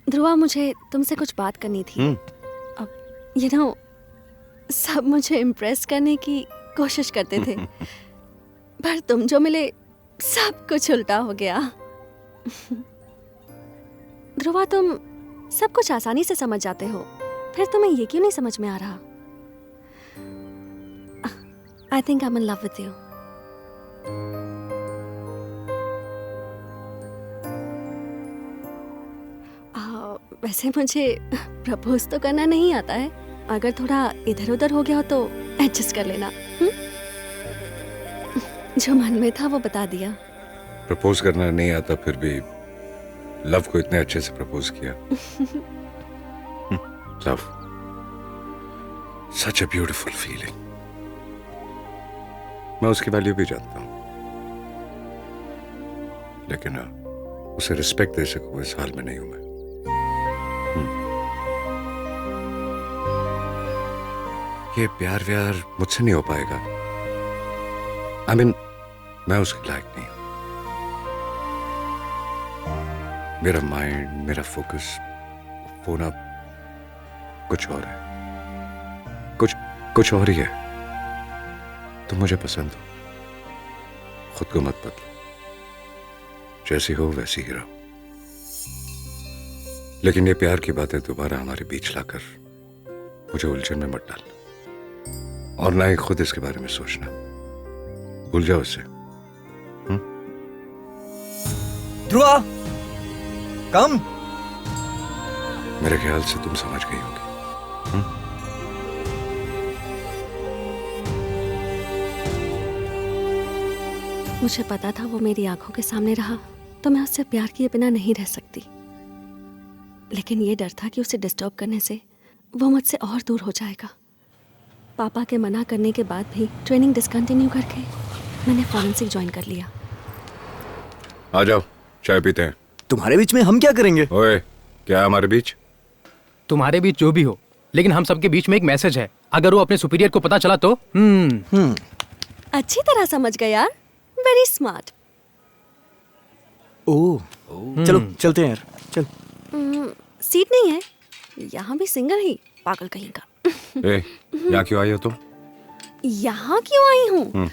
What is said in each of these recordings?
ध्रुवा, मुझे तुमसे कुछ बात करनी थी। अब सब मुझे इम्प्रेस करने की कोशिश करते थे पर तुम जो मिले सब कुछ उल्टा हो गया। ध्रुवा, तुम सब कुछ आसानी से समझ जाते हो, फिर तुम्हें ये क्यों नहीं समझ में आ रहा? I think I am in love with you. वैसे मुझे प्रपोज तो करना नहीं आता है, अगर थोड़ा इधर उधर हो गया हो तो एडजस्ट कर लेना। जो मन में था वो बता दिया। प्रपोज करना नहीं आता फिर भी लव को इतने अच्छे से प्रपोज किया। Love, such a beautiful feeling. मैं उसकी वैल्यू भी जानता हूं, लेकिन उसे रिस्पेक्ट दे सकूं इस हाल में नहीं हूं मैं। ये प्यार व्यार मुझसे नहीं हो पाएगा। I mean, मैं उसके लायक नहीं हूं। मेरा माइंड, मेरा फोकस वो ना कुछ और है, कुछ और ही है। तुम मुझे पसंद हो, खुद को मत बदलो, जैसी हो वैसी ही रहो। लेकिन ये प्यार की बातें दोबारा हमारे बीच लाकर मुझे उलझन में मत डालना, और ना ही खुद इसके बारे में सोचना। भूल जाओ इसे। ध्रुवा, कम। मेरे ख्याल से तुम समझ गई होगी। मुझे पता था वो मेरी आंखों के सामने रहा तो मैं उससे प्यार किए बिना नहीं रह सकती, लेकिन ये डर था कि उसे डिस्टर्ब करने से वो मुझसे और दूर हो जाएगा। पापा के मना करने के बाद भी ट्रेनिंग डिसकंटिन्यू करके मैंने फॉरेंसिक ज्वाइन कर लिया। आ जाओ, चाय पीते हैं। तुम्हारे बीच में हम क्या करेंगे? ओए, क्या है हमारे बीच? तुम्हारे बीच जो भी हो, लेकिन हम सबके बीच में एक मैसेज है। अगर वो अपने सुपीरियर को पता चला तो अच्छी तरह समझ गए यार, वेरी स्मार्ट। ओह, चलो चलते हैं यार, चल। सीट नहीं है यहाँ भी, सिंगल ही, पागल कहीं का। यहाँ क्यों आई हो तुम? यहाँ क्यों आई हूँ?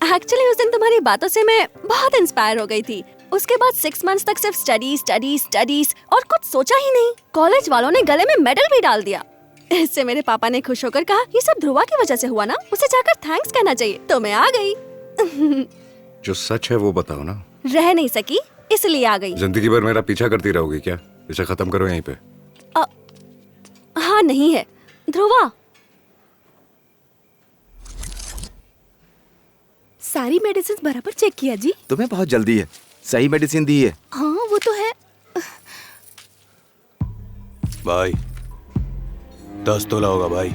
एक्चुअली उस दिन तुम्हारी बातों से मैं बहुत इंस्पायर हो गई थी। उसके बाद 6 मंथ्स तक सिर्फ स्टडीज और कुछ सोचा ही नहीं। कॉलेज वालों ने गले में मेडल भी डाल दिया। इससे मेरे पापा ने खुश होकर कहा, ये सब ध्रुवा की वजह से हुआ ना, उसे जाकर थैंक्स कहना चाहिए। तो मैं आ गई। जो सच है वो बताओ ना। रह नहीं सकी इसलिए आ गई। जिंदगी भर मेरा पीछा करती रहोगी क्या? इसे खत्म करो यहीं पे। हाँ, नहीं है ध्रुवा। सारी मेडिसिन बराबर चेक किया जी। तुम्हें बहुत जल्दी है, सही मेडिसिन दी है। हाँ वो तो है। भाई 10 तोला होगा भाई।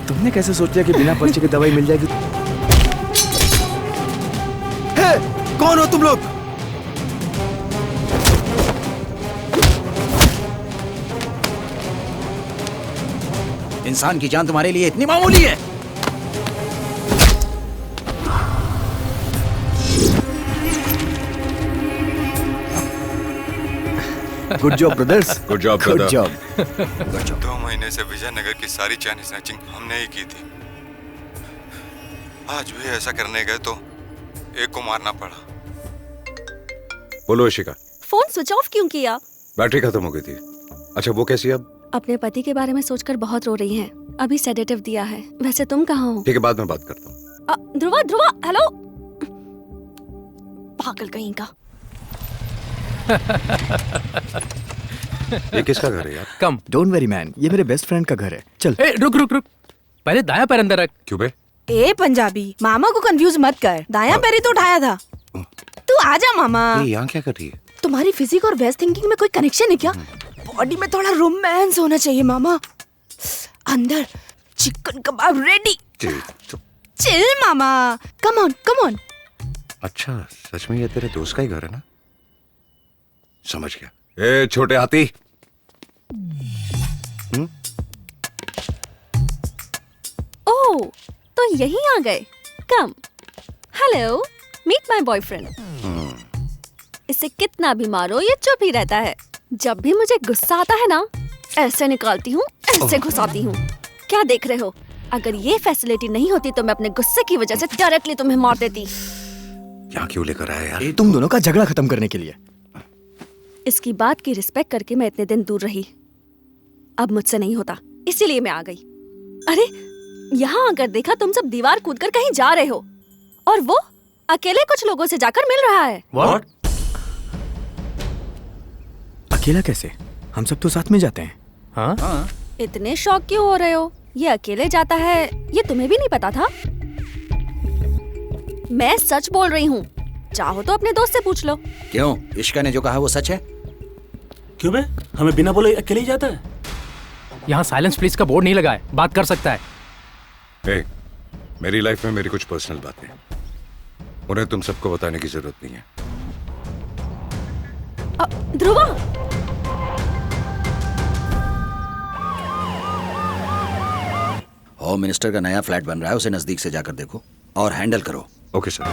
तुमने कैसे सोचा कि बिना पर्चे की दवाई मिल जाएगी? कौन हो तुम लोग? इंसान की जान तुम्हारे लिए इतनी मामूली है? Good job brothers, good job good job. 2 महीने से विजयनगर की सारी चैन स्नैचिंग हमने ही की थी। आज भी ऐसा करने गए तो एक को मारना पड़ा। बोलो इशिका। फोन स्विच ऑफ क्यों किया? बैटरी खत्म हो गई थी। अच्छा वो कैसी अब? अपने पति के बारे में सोचकर बहुत रो रही हैं। अभी सेडेटिव दिया है। वैसे तुम कहाँ हो? ठीक है, बाद में बात करता हूँ। ध्रुवा, ध्रुवा, हेलो। पागल कहीं का। ये किसका घर है यार? कम। डोंट वेरी मैन, ये मेरे बेस्ट फ्रेंड का घर है। चल। रुक, पहले दाया पैर अंदर रख। क्यों बे? ए पंजाबी, मामा को कंफ्यूज मत कर। दाया पैर ही तो उठाया था। तू आजा मामा। ये यहाँ क्या कर रही है? तुम्हारी फिजिक और वेस्ट थिंकिंग में कोई कनेक्शन है क्या? बॉडी में थोड़ा रोमांस होना चाहिए मामा। अंदर chicken kebab ready. Chill mama, come on come on. अच्छा, सच में ये तेरे दोस्त का ही घर है ना? समझ गया। ए छोटे हाथी। ओह, तो यहीं आ गए। कम, हेलो, मीट माय बॉयफ्रेंड। इसे कितना भी मारो ये चुप ही रहता है। जब भी मुझे गुस्सा आता है ना, ऐसे निकालती हूँ, ऐसे घुसाती हूँ। क्या देख रहे हो? अगर ये फैसिलिटी नहीं होती तो मैं अपने गुस्से की वजह से डायरेक्टली तुम्हें मार देती। यहाँ क्यों लेकर आया यार? तुम दोनों का झगड़ा खत्म करने के लिए। इसकी बात की रिस्पेक्ट करके मैं इतने दिन दूर रही। अब मुझसे नहीं होता, इसीलिए मैं आ गई। अरे यहाँ आकर देखा तुम सब दीवार कूदकर कहीं जा रहे हो और वो अकेले कुछ लोगों से जाकर मिल रहा है। What? अकेला कैसे? हम सब तो साथ में जाते हैं। हाँ? इतने शौक क्यों हो रहे हो? ये अकेले जाता है, ये तुम्हें भी नहीं पता था? मैं सच बोल रही हूँ, चाहो तो अपने दोस्त से पूछ लो। क्यों? इश्का ने जो कहा वो सच है? क्यों बे? हमें बिना बोले अकेले ही जाता है? यहाँ साइलेंस प्लीज का बोर्ड नहीं लगा है, बात कर सकता है। ए, मेरी लाइफ में मेरी कुछ पर्सनल बातें हैं, उन्हें तुम सबको बताने की जरूरत नहीं है। ध्रुवा, होम मिनिस्टर का नया फ्लैट बन रहा है, उसे नजदीक से जाकर देखो और हैंडल करो। Okay sir.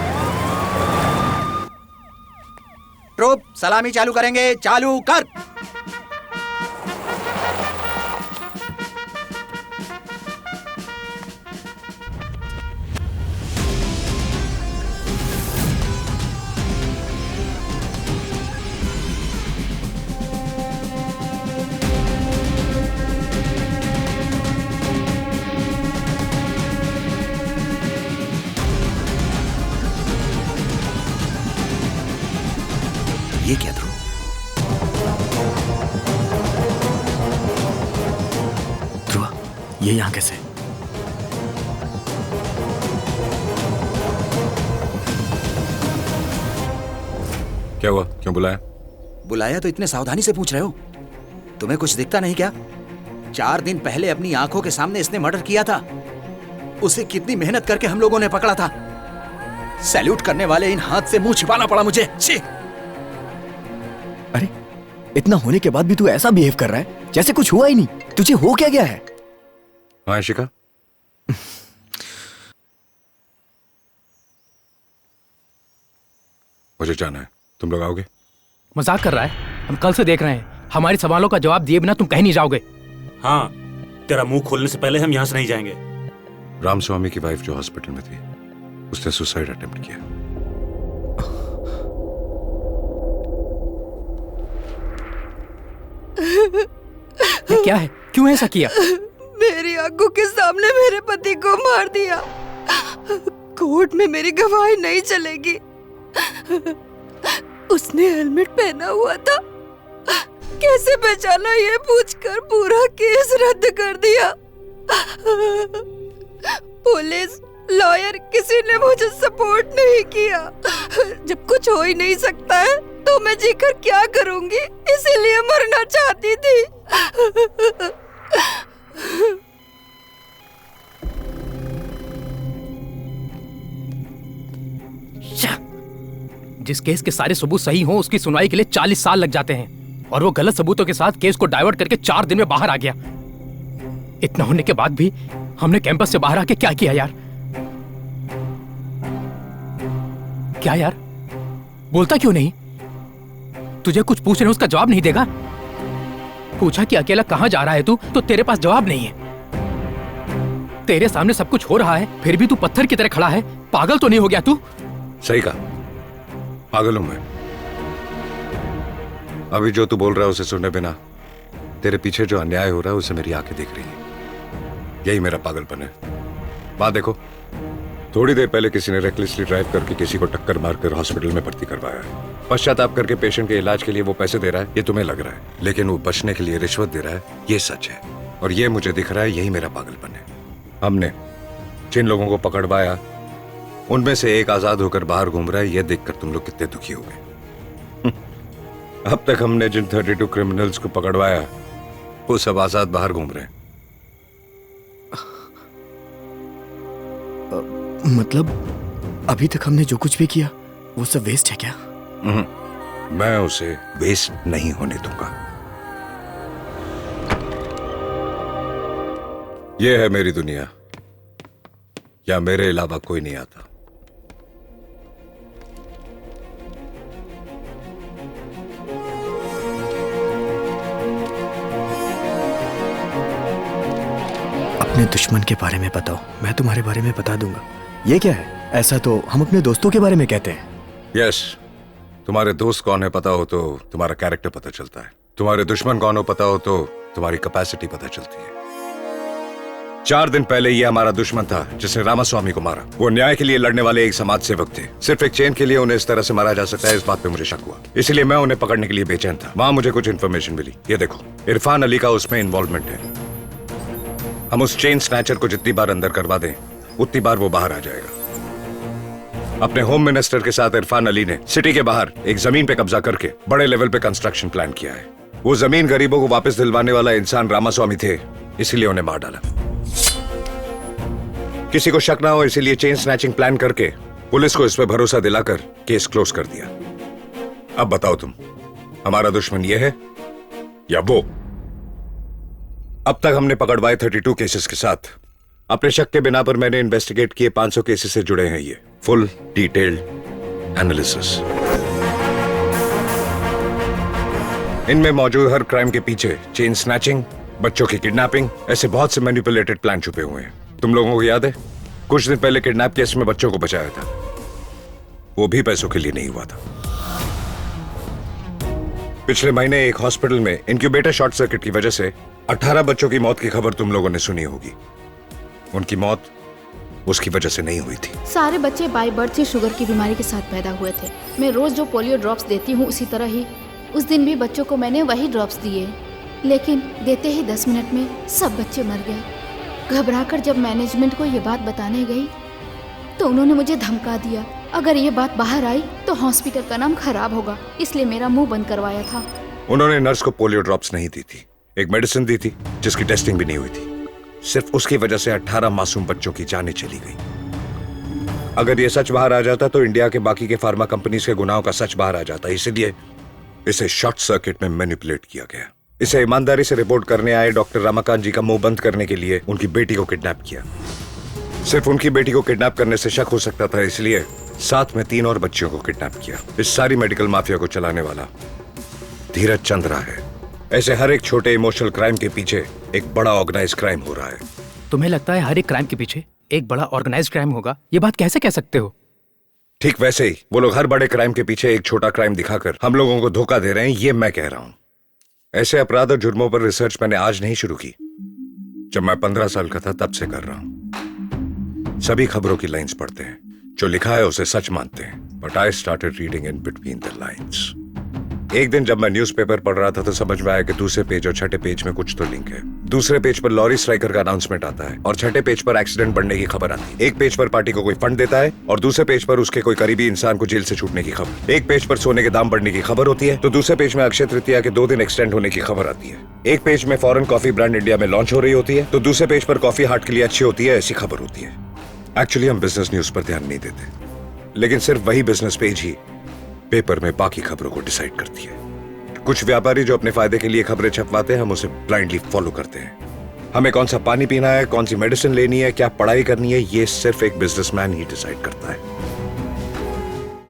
ट्रूप सलामी चालू करेंगे, चालू कर। ये क्या ध्रुव? ध्रुवा, ये यहाँ कैसे? क्या हुआ? क्यों बुलाया? बुलाया तो इतने सावधानी से पूछ रहे हो? तुम्हें कुछ दिखता नहीं क्या? 4 दिन पहले अपनी आंखों के सामने इसने मर्डर किया था। उसे कितनी मेहनत करके हम लोगों ने पकड़ा था। सैल्यूट करने वाले इन हाथ से मुंह छिपाना पड़ा मुझे। छी! अरे, इतना होने के बाद भी तू ऐसा बिहेव कर रहा है जैसे कुछ हुआ ही नहीं। तुझे हो क्या गया है? हाँ इशिका, मुझे जाना है, तुम लोग आओगे? मजाक कर रहा है? हम कल से देख रहे हैं, हमारे सवालों का जवाब दिए बिना तुम कहीं नहीं जाओगे। हाँ, तेरा मुंह खोलने से पहले हम यहाँ से नहीं जाएंगे। रामस्वामी की वाइफ जो हॉस्पिटल में थी, उसने सुसाइड अटेम्प्ट किया। ये क्या है? क्यों ऐसा किया? मेरी आंखों के सामने मेरे पति को मार दिया। कोर्ट में मेरी गवाही नहीं चलेगी। उसने हेलमेट पहना हुआ था, कैसे पहचाना ये पूछकर पूरा केस रद्द कर दिया। पुलिस, लॉयर, किसी ने मुझे सपोर्ट नहीं किया। जब कुछ हो ही नहीं सकता है तो मैं जीकर क्या करूंगी, इसीलिए मरना चाहती थी। जिस केस के सारे सबूत सही हों उसकी सुनवाई के लिए 40 साल लग जाते हैं और वो गलत सबूतों के साथ केस को डाइवर्ट करके 4 दिन में बाहर आ गया। इतना होने के बाद भी हमने कैंपस से बाहर आके क्या किया यार? क्या यार, बोलता क्यों नहीं? तुझे कुछ पूछ रहे उसका जवाब नहीं देगा? पूछा कि अकेला कहां जा रहा है तू, तो तेरे पास जवाब नहीं है। तेरे सामने सब कुछ हो रहा है फिर भी तू पत्थर की तरह खड़ा है। पागल तो नहीं हो गया तू? सही कहा, पागल हूं मैं। अभी जो तू बोल रहा है उसे सुने बिना तेरे पीछे जो अन्याय हो रहा है उसे मेरी आंखें देख रही हैं। यही मेरा पागलपन है। बात देखो, थोड़ी देर पहले किसी ने रेकलेसली ड्राइव करके किसी को टक्कर मारकर हॉस्पिटल में भर्ती करवाया है। पश्चाताप करके पेशेंट के इलाज के लिए वो पैसे दे रहा है, ये तुम्हें लग रहा है, लेकिन वो बचने के लिए रिश्वत दे रहा है, ये सच है। और ये मुझे दिख रहा है, यही मेरा पागलपन है। हमने जिन लोगों को पकड़वाया उनमें से एक आजाद होकर बाहर घूम रहा है, ये देखकर तुम लोग कितने दुखी हो गए। अब तक हमने जिन 32 क्रिमिनल्स को पकड़वाया वो सब आजाद बाहर घूम रहे हैं। मतलब अभी तक हमने जो कुछ भी किया वो सब वेस्ट है क्या? मैं उसे वेस्ट नहीं होने दूंगा। ये है मेरी दुनिया, या मेरे अलावा कोई नहीं आता। दुश्मन के बारे में बताओ, मैं तुम्हारे बारे में बता दूंगा। ये क्या है? ऐसा तो हम अपने दोस्तों के बारे में कहते हैं। यस, तुम्हारे दोस्त कौन है पता हो तो तुम्हारा कैरेक्टर पता चलता है। तुम्हारे दुश्मन कौन हो पता हो तो तुम्हारी कैपेसिटी पता चलती है। 4 दिन पहले ये हमारा दुश्मन था जिसने रामास्वामी को मारा। वो न्याय के लिए लड़ने वाले एक समाज सेवक थे। सिर्फ एक चेन के लिए उन्हें इस तरह से मारा जा सकता है, इस बात पे मुझे शक हुआ। इसलिए मैं उन्हें पकड़ने के लिए बेचैन था। वहां मुझे कुछ इन्फॉर्मेशन मिली। ये देखो, इरफान अली का उसमें इन्वॉल्वमेंट है। हम उस चेन स्नैचर को जितनी बार अंदर करवा दें उतनी बार वो बाहर आ जाएगा। अपने होम मिनिस्टर के साथ इरफान अली ने सिटी के बाहर एक जमीन पे कब्जा करके बड़े लेवल पे कंस्ट्रक्शन प्लान किया है। वो जमीन गरीबों को वापस दिलवाने वाला इंसान रामास्वामी थे, इसीलिए उन्हें मार डाला। किसी को शक ना हो इसीलिए चेन स्नैचिंग प्लान करके पुलिस को इस पे भरोसा दिलाकर केस क्लोज कर दिया। अब बताओ तुम, हमारा दुश्मन ये है या वो? अब तक हमने पकड़वाए 32 केसेस के साथ अपने शक के बिना पर मैंने इन्वेस्टिगेट किए 500 केसेस से जुड़े हैं ये फुल डिटेल्ड एनालिसिस। इनमें मौजूद हर क्राइम के पीछे चेन स्नैचिंग, बच्चों की किडनैपिंग, ऐसे बहुत से मैनिपुलेटेड प्लान छुपे हुए हैं। तुम लोगों को याद है कुछ दिन पहले किडनैप केस में बच्चों को बचाया था, वो भी पैसों के लिए नहीं हुआ था। पिछले महीने एक हॉस्पिटल में इंक्यूबेटर शॉर्ट सर्किट की वजह से 18 बच्चों की मौत की खबर तुम लोगों ने सुनी होगी। उनकी मौत उसकी वजह से नहीं हुई थी। सारे बच्चे बाय बर्थ से शुगर की बीमारी के साथ पैदा हुए थे। मैं रोज जो पोलियो ड्रॉप्स देती हूँ उसी तरह ही उस दिन भी बच्चों को मैंने वही ड्रॉप्स दिए, लेकिन देते ही 10 मिनट में सब बच्चे मर गए। घबराकर जब मैनेजमेंट को ये बात बताने गई तो उन्होंने मुझे धमका दिया, अगर ये बात बाहर आई तो हॉस्पिटल का नाम खराब होगा, इसलिए मेरा मुंह बंद करवाया था। उन्होंने नर्स को पोलियो ड्रॉप्स नहीं दी थी, एक मेडिसिन दी थी जिसकी टेस्टिंग भी नहीं हुई थी। सिर्फ उसकी वजह से 18 मासूम बच्चों की जानें चली गई। अगर ये सच बाहर आ जाता तो इंडिया के बाकी के फार्मा कंपनीज के गुनाहों का सच बाहर आ जाता। इसीलिए इसे शॉर्ट सर्किट में मैनिपुलेट किया गया। इसे ईमानदारी से रिपोर्ट करने आए डॉक्टर रमाकांत जी का मुंह बंद करने के लिए उनकी बेटी को किडनैप किया। सिर्फ उनकी बेटी को किडनैप करने से शक हो सकता था, इसलिए साथ में 3 और बच्चियों को किडनैप किया। इस सारी मेडिकल माफिया को चलाने वाला धीरज चंद्रा है। ऐसे हर एक छोटे इमोशनल क्राइम के पीछे एक बड़ा ऑर्गेनाइज क्राइम हो रहा है। तुम्हें लगता है हर एक क्राइम के पीछे एक बड़ा ऑर्गेनाइज्ड क्राइम होगा? ये बात कैसे कह सकते हो? ठीक वैसे ही वो लोग हर बड़े क्राइम के पीछे एक छोटा क्राइम दिखाकर हम लोगों को धोखा दे रहे हैं, ये मैं कह रहा हूं। ऐसे अपराध और जुर्मों पर रिसर्च मैंने आज नहीं शुरू की, जब मैं 15 साल का था तब से कर रहा हूं। सभी खबरों की लाइंस पढ़ते हैं, जो लिखा है उसे सच मानते हैं, but I started reading in between the lines. एक दिन जब मैं न्यूज़पेपर पढ़ रहा था तो समझ में आया कि दूसरे पेज और छठे पेज में कुछ तो लिंक है। दूसरे पेज पर लॉरी स्ट्राइकर का अनाउंसमेंट आता है और छठे पेज पर एक्सीडेंट बढ़ने की खबर आती है। एक पेज पर पार्टी को कोई फंड देता है और दूसरे पेज पर उसके कोई करीबी इंसान को जेल से छूटने की खबर। एक पेज पर सोने के दाम बढ़ने की खबर होती है तो दूसरे पेज में अक्षय तृतीया के 2 दिन एक्सटेंड होने की खबर आती है। एक पेज में फॉरेन कॉफी ब्रांड इंडिया में लॉन्च हो रही होती है तो दूसरे पेज पर कॉफी हार्ट के लिए अच्छी होती है, ऐसी खबर होती है। एक्चुअली हम बिजनेस न्यूज पर ध्यान नहीं देते, लेकिन सिर्फ वही बिजनेस पेज ही पेपर में बाकी खबरों को डिसाइड करती है। कुछ व्यापारी जो अपने फायदे के लिए खबरें छपवाते हैं, हम उसे ब्लाइंडली फॉलो करते हैं। हमें कौन सा पानी पीना है, कौन सी मेडिसिन लेनी है, क्या पढ़ाई करनी है, ये सिर्फ एक बिजनेसमैन ही डिसाइड करता है।